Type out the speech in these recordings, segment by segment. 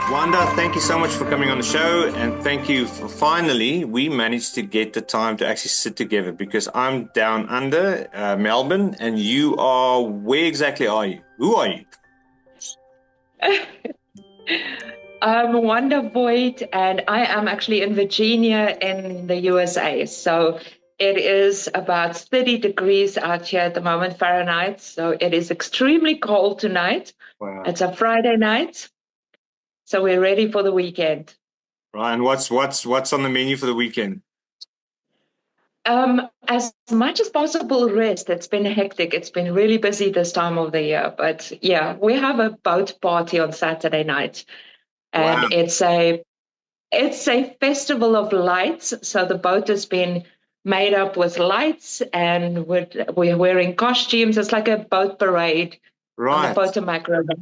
Wanda, thank you so much for coming on the show, and thank you for finally, we managed to get the time to actually sit together because I'm down under Melbourne, and you are, where exactly are you? Who are you? I'm Wanda Voight, and I am actually in Virginia in the USA. So it is about 30 degrees out here at the moment, Fahrenheit. So it is extremely cold tonight. Wow. It's a Friday night. So we're ready for the weekend. Right, and what's on the menu for the weekend? As much as possible, rest. It's been hectic. It's been really busy this time of the year. But yeah, we have a boat party on Saturday night. And Wow. it's a festival of lights. So the boat has been made up with lights, and we're wearing costumes. It's like a boat parade on the Right. Potomac River.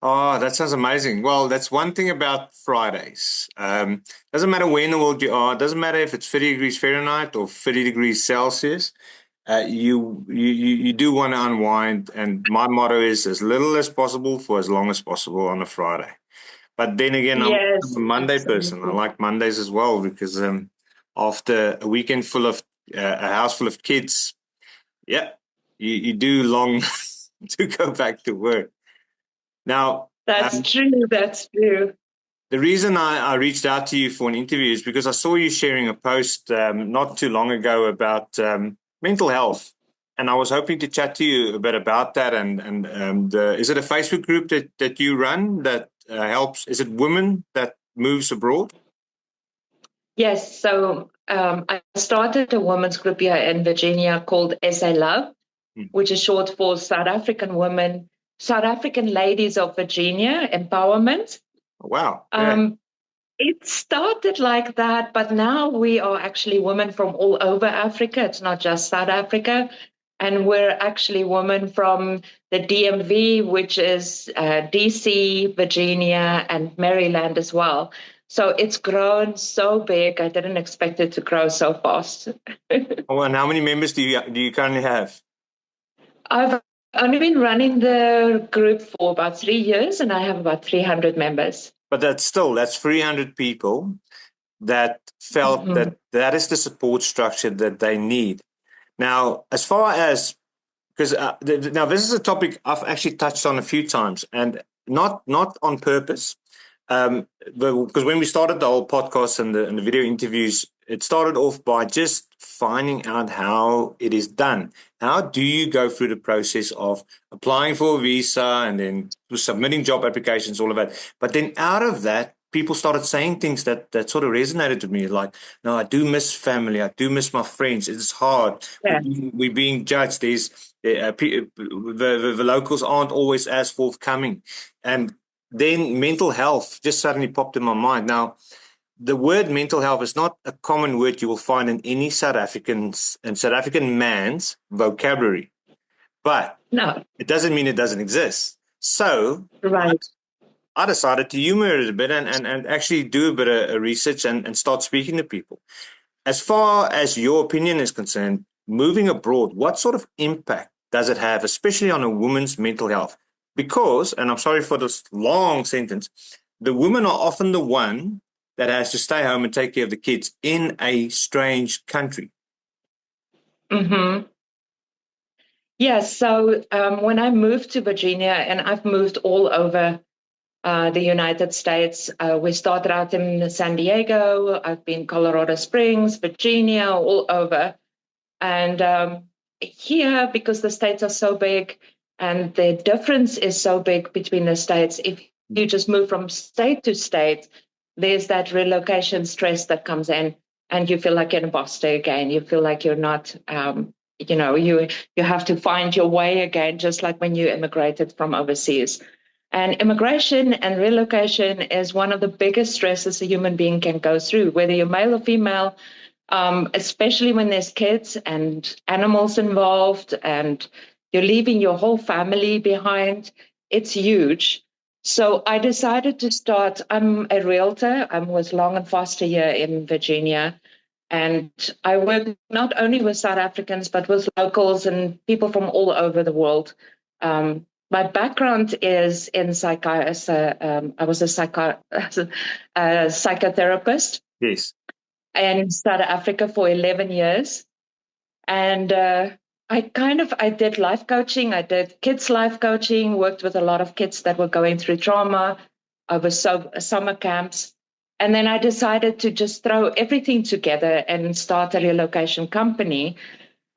Oh, that sounds amazing. Well, that's one thing about Fridays. Doesn't matter where in the world you are. Doesn't matter if it's 30 degrees Fahrenheit or 30 degrees Celsius. You do want to unwind. And my motto is as little as possible for as long as possible on a Friday. But then again, I'm Yes, a Monday person. I absolutely. like Mondays as well because after a weekend full of a house full of kids, yeah, you do long to go back to work. Now, That's true. That's true. the reason I reached out to you for an interview is because I saw you sharing a post not too long ago about mental health. And I was hoping to chat to you a bit about that. Is it a Facebook group that you run that helps? Is it women that moves abroad? Yes. So I started a women's group here in Virginia called SALOVE, which is short for South African Women, South African Ladies of Virginia Empowerment. Wow. Yeah. It started like that, but now we are actually women from all over Africa. It's not just South Africa. And we're actually women from the DMV, which is DC, Virginia, and Maryland as well. So it's grown so big. I didn't expect it to grow so fast. Oh, and how many members do you currently have? I've only been running the group for about 3 years, and I have about 300 members. But that's 300 people that felt that is the support structure that they need. Now, as far as because now this is a topic I've actually touched on a few times, and not on purpose, because when we started the whole podcast and the video interviews, it started off by just finding out how it is done. How do you go through the process of applying for a visa and then submitting job applications, all of that? But then out of that, people started saying things that sort of resonated with me. Like, no, I do miss family. I do miss my friends. It's hard. Yeah. We're being judged. The locals aren't always as forthcoming. And then mental health just suddenly popped in my mind. Now, the word mental health is not a common word you will find in any South African man's vocabulary. But No. it doesn't mean it doesn't exist. So Right. I decided to humor it a bit and actually do a bit of research and start speaking to people. As far as your opinion is concerned, moving abroad, what sort of impact does it have, especially on a woman's mental health? Because, and I'm sorry for this long sentence, the women are often the one that has to stay home and take care of the kids in a strange country. Mm-hmm. Yes. So when I moved to Virginia, and I've moved all over the United States, we started out in San Diego. I've been Colorado Springs, Virginia, all over. And here, because the states are so big and the difference is so big between the states, if you just move from state to state, there's that relocation stress that comes in, and you feel like an imposter again. You feel like you're not, you have to find your way again, just like when you immigrated from overseas. And immigration and relocation is one of the biggest stresses a human being can go through, whether you're male or female, especially when there's kids and animals involved and you're leaving your whole family behind. It's huge. So I decided to start. I'm a realtor. I'm with Long and Foster here in Virginia. And I work not only with South Africans, but with locals and people from all over the world. My background is in psychiatry. I was a psychotherapist. Yes. In South Africa for 11 years. And I did life coaching. I did kids life coaching, worked with a lot of kids that were going through trauma over summer camps. And then I decided to just throw everything together and start a relocation company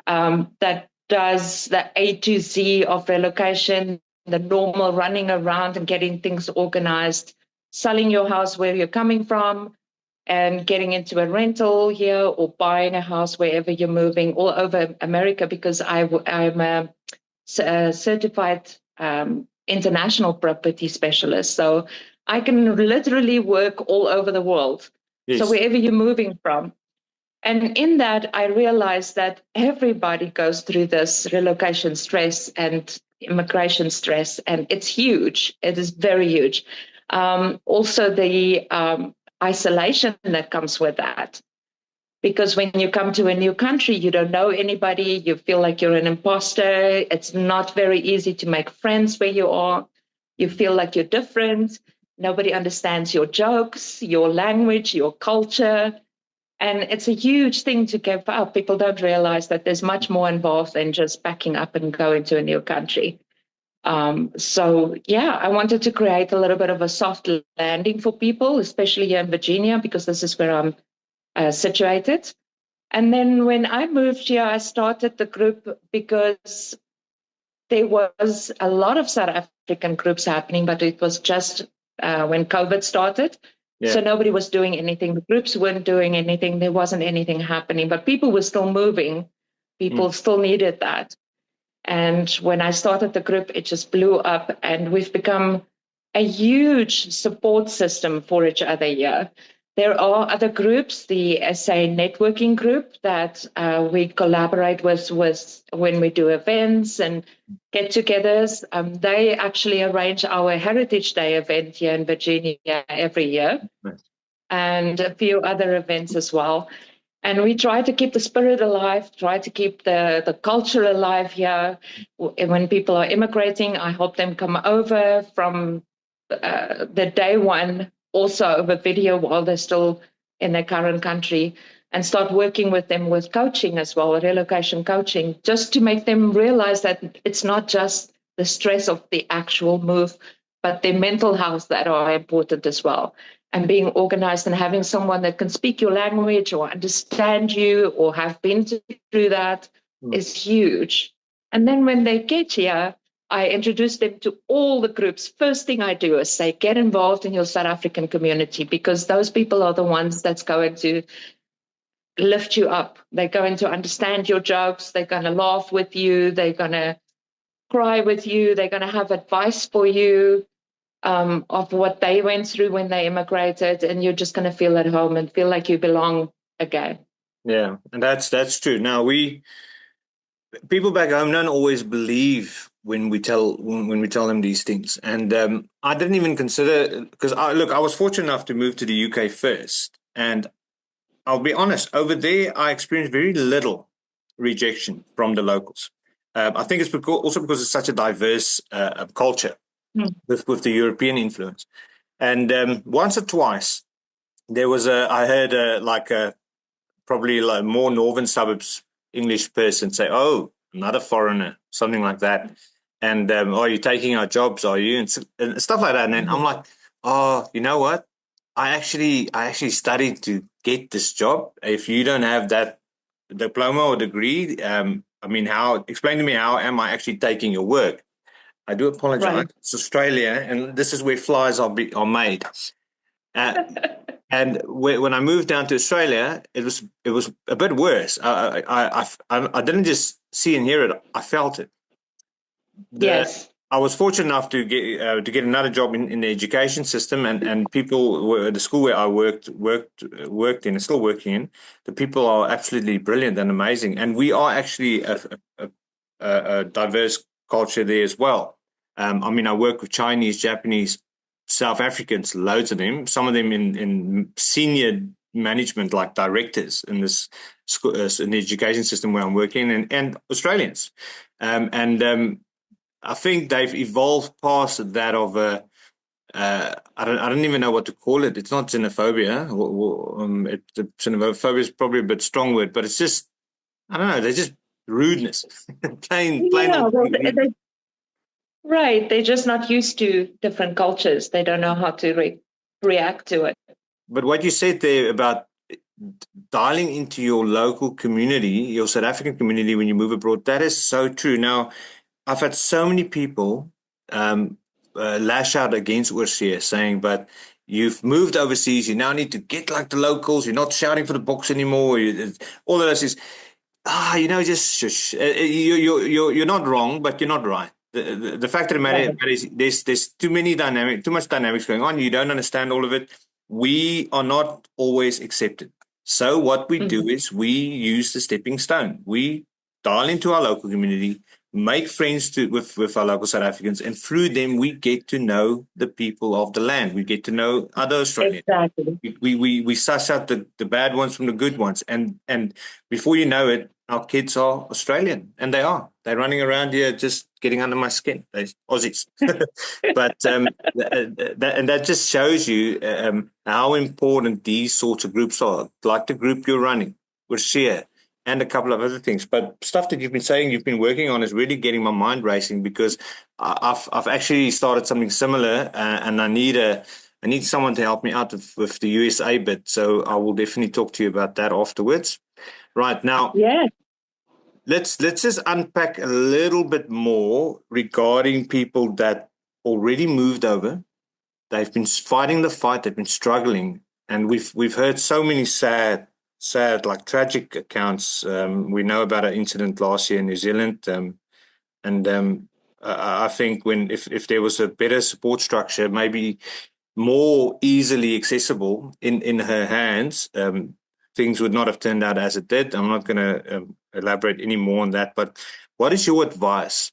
that does the A to Z of relocation, the normal running around and getting things organized, selling your house where you're coming from, and getting into a rental here or buying a house wherever you're moving all over America, because I'm a certified international property specialist. So I can literally work all over the world. Yes. So wherever you're moving from. And in that, I realized that everybody goes through this relocation stress and immigration stress, and it's huge. It is very huge. Also, the isolation that comes with that. Because when you come to a new country, you don't know anybody, you feel like you're an imposter. It's not very easy to make friends where you are. You feel like you're different. Nobody understands your jokes, your language, your culture. And it's a huge thing to give up. People don't realize that there's much more involved than just packing up and going to a new country. I wanted to create a little bit of a soft landing for people, especially here in Virginia, because this is where I'm situated. And then when I moved here, I started the group because there was a lot of South African groups happening, but it was just when COVID started. Yeah. So nobody was doing anything. The groups weren't doing anything. There wasn't anything happening, but people were still moving. People still needed that. And when I started the group, it just blew up, and we've become a huge support system for each other here. There are other groups, the SA networking group that we collaborate with when we do events and get-togethers. They actually arrange our Heritage Day event here in Virginia every year, and a few other events as well. And we try to keep the spirit alive, try to keep the culture alive here. When people are immigrating, I help them come over from the day one, also over video while they're still in their current country, and start working with them with coaching as well, relocation coaching, just to make them realize that it's not just the stress of the actual move, but their mental health that are important as well. And being organized and having someone that can speak your language or understand you or have been through that is huge. And then when they get here, I introduce them to all the groups. First thing I do is say, get involved in your South African community, because those people are the ones that's going to lift you up. They're going to understand your jokes. They're going to laugh with you. They're going to cry with you. They're going to have advice for you. Of what they went through when they immigrated, and you're just going to feel at home and feel like you belong again. Yeah, and that's true. Now, people back home don't always believe when we tell them these things, and I didn't even consider, because I was fortunate enough to move to the UK first, and I'll be honest, over there I experienced very little rejection from the locals. I think it's also because it's such a diverse culture. With the European influence. And once or twice, there was I heard probably like more northern suburbs English person say, "Oh, another foreigner," something like that. And, "Oh, you're taking our jobs, are you?" And stuff like that. And then I'm like, "Oh, you know what? I actually studied to get this job. If you don't have that diploma or degree, explain to me, how am I actually taking your work?" I do apologize. Right. It's Australia, and this is where flies are made. And when I moved down to Australia, it was a bit worse. I didn't just see and hear it; I felt it. Yes. I was fortunate enough to get another job in the education system, and people were the school where I worked in and still working in. The people are absolutely brilliant and amazing, and we are actually a diverse culture there as well. I mean, I work with Chinese, Japanese, South Africans, loads of them. Some of them in senior management, like directors in this school, in the education system where I'm working, and Australians, and I think they've evolved past that of a. I don't even know what to call it. It's not xenophobia. Xenophobia is probably a bit strong word, but it's just I don't know. They're just rudeness, plain Yeah, old well, rudeness. right. They're just not used to different cultures. They don't know how to react to it. But what you said there about dialing into your local community, your South African community when you move abroad, that is so true. Now, I've had so many people um, lash out against Ursia, saying, "But you've moved overseas. You now need to get like the locals. You're not shouting for the box anymore. All of this is just shush. You're not wrong, but you're not right. The fact of the matter Right. is there's too much dynamics going on. You don't understand all of it. We are not always accepted. So what we do Mhm. is we use the stepping stone. We dial into our local community, make friends with our local South Africans, and through them we get to know the people of the land. We get to know other Australians. Exactly. We suss out the bad ones from the good ones, and before you know it, our kids are Australian, and they're running around here just getting under my skin. They're Aussies, but that just shows you how important these sorts of groups are, like the group you're running with Share and a couple of other things. But stuff that you've been saying you've been working on is really getting my mind racing because I've actually started something similar, and I need someone to help me out with the USA bit. So I will definitely talk to you about that afterwards. Right now, Yeah. let's just unpack a little bit more regarding people that already moved over. They've been fighting the fight. They've been struggling, and we've heard so many sad like tragic accounts. We know about an incident last year in New Zealand, and I think if there was a better support structure, maybe more easily accessible in her hands, things would not have turned out as it did. I'm not going to elaborate any more on that. But what is your advice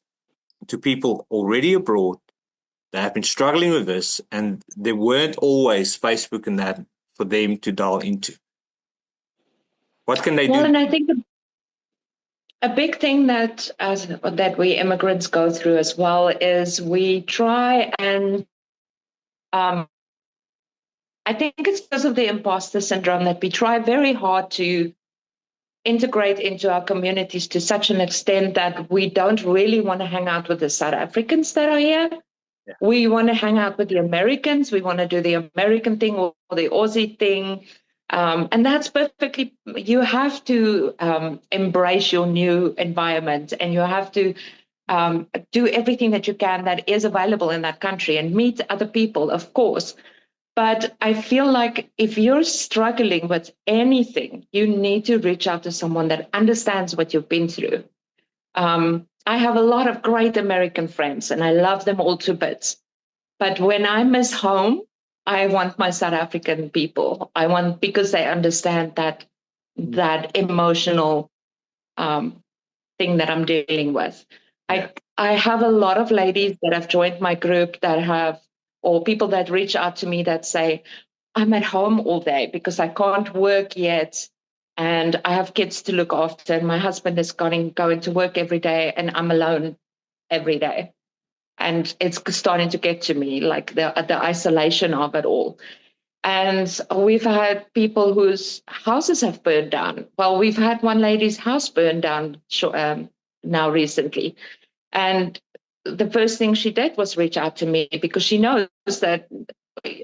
to people already abroad that have been struggling with this, and there weren't always Facebook and that for them to dial into? What can they Well, do? and I think a big thing that we immigrants go through as well is we try and I think it's because of the imposter syndrome that we try very hard to integrate into our communities to such an extent that we don't really want to hang out with the South Africans that are here. Yeah, We want to hang out with the Americans. We want to do the American thing or the Aussie thing. And that's perfectly, you have to embrace your new environment, and you have to do everything that you can that is available in that country and meet other people, of course. But I feel like if you're struggling with anything, you need to reach out to someone that understands what you've been through. I have a lot of great American friends and I love them all to bits. But when I miss home, I want my South African people. I want, because they understand that emotional thing that I'm dealing with. yeah, I have a lot of ladies that have joined my group that have, or people that reach out to me that say, I'm at home all day because I can't work yet. And I have kids to look after. And my husband is going to work every day and I'm alone every day. And it's starting to get to me, like the isolation of it all. And we've had people whose houses have burned down. Well, we've had one lady's house burned down now recently. And the first thing she did was reach out to me because she knows that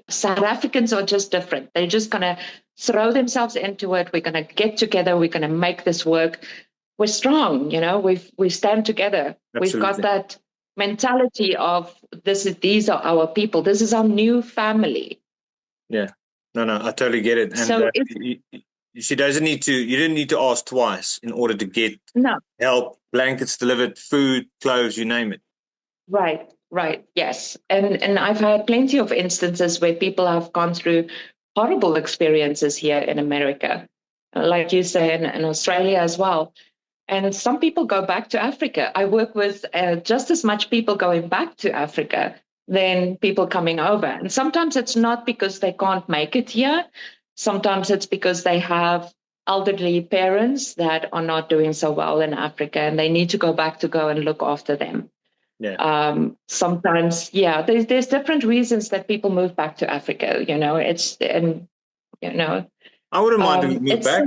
South Africans are just different. They're just going to throw themselves into it. We're going to get together. We're going to make this work. We're strong, we stand together. We've got absolutely. that mentality of these are our people. This is our new family. Yeah. No, I totally get it. And So she doesn't need to, you didn't need to ask twice in order to get help, blankets delivered, food, clothes, you name it. Right. Yes. And I've had plenty of instances where people have gone through horrible experiences here in America, like you say, in Australia as well. And some people go back to Africa. I work with just as much people going back to Africa than people coming over. And sometimes it's not because they can't make it here. Sometimes it's because they have elderly parents that are not doing so well in Africa and they need to go back to go and look after them. Yeah. Sometimes, there's different reasons that people move back to Africa. I wouldn't mind to move back.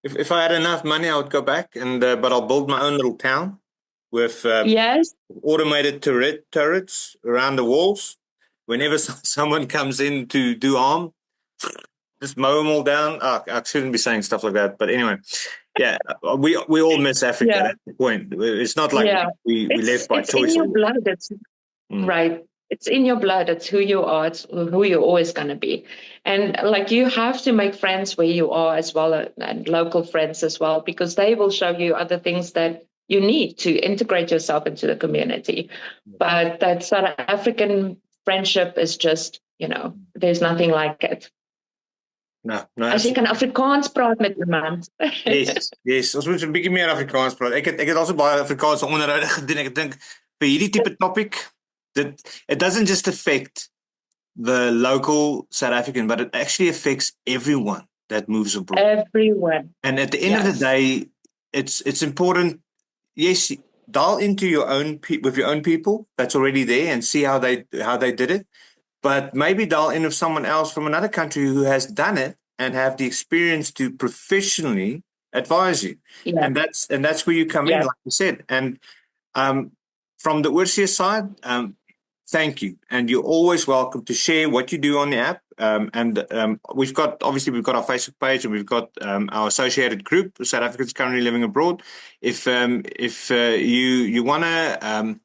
If I had enough money, I would go back, but I'll build my own little town with automated turrets around the walls. Whenever someone comes in to do harm, just mow them all down. I shouldn't be saying stuff like that, but anyway, yeah, we all miss Africa. Yeah. That's the point. It's not like we left by choice. It's in your blood. Right. It's in your blood. It's who you are. It's who you're always going to be. And like you have to make friends where you are as well, and local friends as well, because they will show you other things that you need to integrate yourself into the community. But that South African friendship is just, there's nothing like it. No. As jy kan Afrikaans praat met iemand. Yes. Ons moet 'n bietjie meer Afrikaans praat. Ek het also baie Afrikaanse onderhoude gedoen. Ek dink vir hierdie tipe topic it doesn't just affect the local South African, but it actually affects everyone that moves abroad. Everyone. And at the end of the day, it's important. Yes, dial into your own with your own people that's already there and see how they did it. But maybe dial in with someone else from another country who has done it and have the experience to professionally advise you. Yeah. And that's where you come in, like you said. And from the Oorseer side, thank you. And you're always welcome to share what you do on the app. We've got our Facebook page and we've got our associated group, South Africans Currently Living Abroad. If you wanna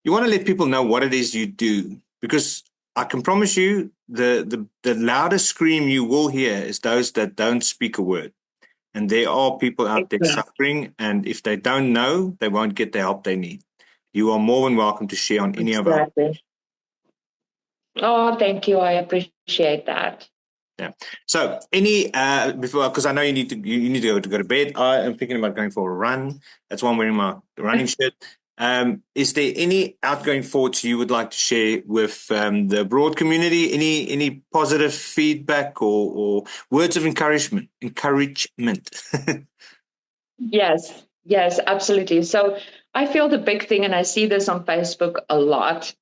let people know what it is you do, because I can promise you the loudest scream you will hear is those that don't speak a word. And there are people out there suffering, and if they don't know, they won't get the help they need. You are more than welcome to share on any of our. Oh, thank you. I appreciate that. Yeah. So before, because I know you need to go to bed. I am thinking about going for a run. That's why I'm wearing my running shirt. Is there any outgoing thoughts you would like to share with the abroad community? Any positive feedback or words of encouragement? Yes, absolutely. So I feel the big thing, and I see this on Facebook a lot,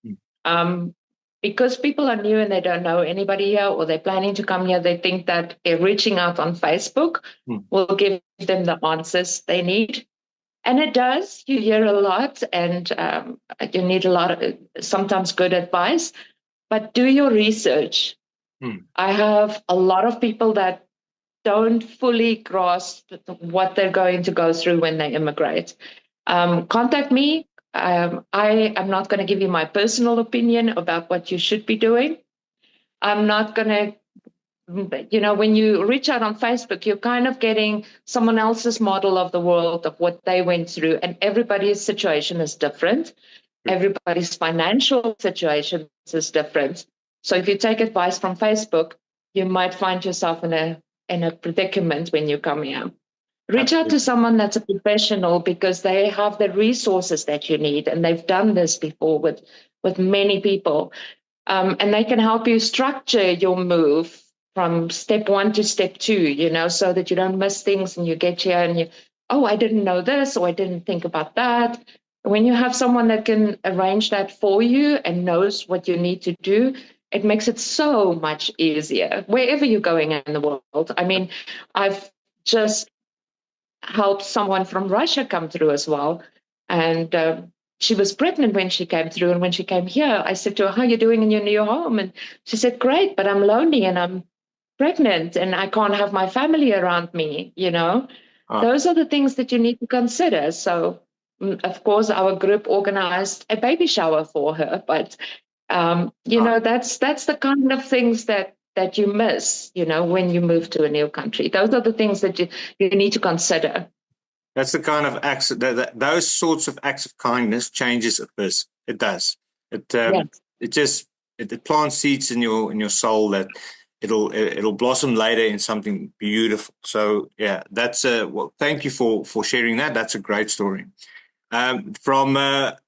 because people are new and they don't know anybody here, or they're planning to come here. They think that reaching out on Facebook will give them the answers they need. And it does. You hear a lot, and you need a lot of sometimes good advice, but do your research. I have a lot of people that don't fully grasp what they're going to go through when they immigrate. Contact me. I am not going to give you my personal opinion about what you should be doing. I'm not going to, when you reach out on Facebook, you're kind of getting someone else's model of the world, of what they went through, and everybody's situation is different. Everybody's financial situation is different. So if you take advice from Facebook, you might find yourself in a predicament when you come here. Reach out to someone that's a professional, because they have the resources that you need, and they've done this before with many people. And they can help you structure your move from step 1 to step 2, so that you don't miss things and you get here and I didn't know this, or I didn't think about that. When you have someone that can arrange that for you and knows what you need to do, it makes it so much easier wherever you're going in the world. I mean, I've just helped someone from Russia come through as well. And she was pregnant when she came through. And when she came here, I said to her, how are you doing in your new home? And she said, great, but I'm lonely and I'm pregnant and I can't have my family around me, Those are the things that you need to consider. So of course, our group organized a baby shower for her, but that's the kind of things that you miss, when you move to a new country. Those are the things that you need to consider. That's the kind of acts those sorts of acts of kindness changes a person. It does. It plants seeds in your soul that it'll blossom later in something beautiful. So yeah, that's thank you for sharing that. That's a great story. From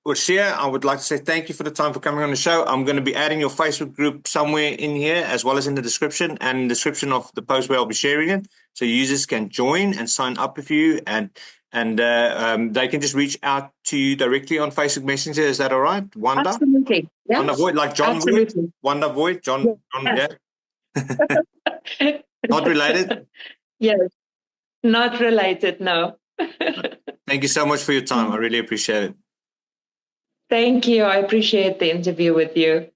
Ushia, I would like to say thank you for the time for coming on the show. I'm going to be adding your Facebook group somewhere in here, as well as in the description and in the description of the post where I'll be sharing it, so users can join and sign up with you, and they can just reach out to you directly on Facebook Messenger. Is that all right, Wanda? Absolutely. Yes. Wanda Voight, like John Absolutely. Voight? Wanda Voight, John, yeah. Not related? Yes, not related, no. Thank you so much for your time. I really appreciate it. Thank you. I appreciate the interview with you.